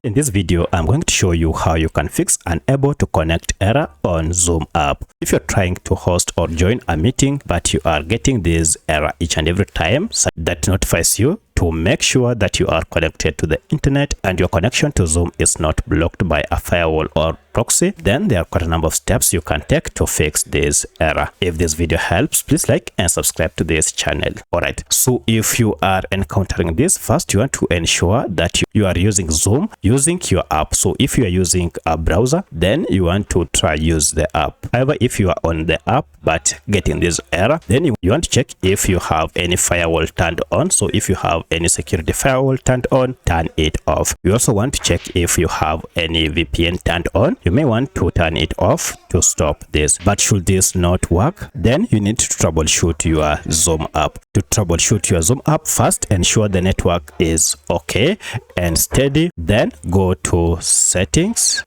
In this video, I'm going to show you how you can fix unable to connect error on Zoom app. If you're trying to host or join a meeting, but you are getting this error each and every time, so that notifies you to make sure that you are connected to the internet and your connection to Zoom is not blocked by a firewall or proxy, then there are quite a number of steps you can take to fix this error. If this video helps, please like and subscribe to this channel. Alright, so if you are encountering this, first you want to ensure that you are using Zoom using your app. So if you are using a browser, then you want to try use the app. However, if you are on the app but getting this error, then you want to check if you have any firewall turned on. So if you have any security firewall turned on, turn it off. You also want to check if you have any VPN turned on. You may want to turn it off to stop this. But should this not work, then you need to troubleshoot your Zoom app. To troubleshoot your Zoom app, first ensure the network is okay and steady. Then go to settings,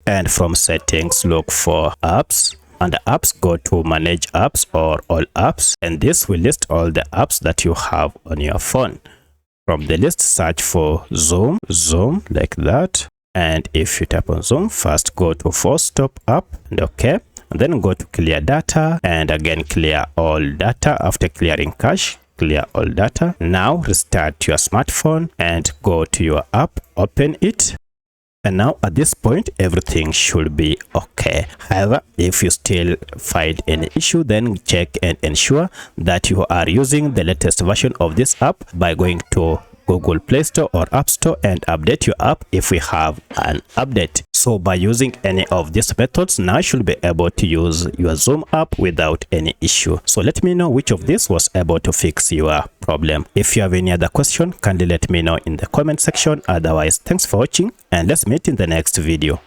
and from settings look for apps. Under apps, go to manage apps or all apps, and this will list all the apps that you have on your phone. From the list, search for Zoom like that. And if you tap on Zoom, first go to force stop app and okay. And then go to clear data and again clear all data. After clearing cache, clear all data. Now restart your smartphone and go to your app, open it. And now at this point, everything should be okay. However, if you still find any issue, then check and ensure that you are using the latest version of this app by going to Google Play Store or App Store and update your app if we have an update. So by using any of these methods, now you should be able to use your Zoom app without any issue. So let me know which of these was able to fix your problem. If you have any other question, kindly let me know in the comment section. Otherwise, thanks for watching and let's meet in the next video.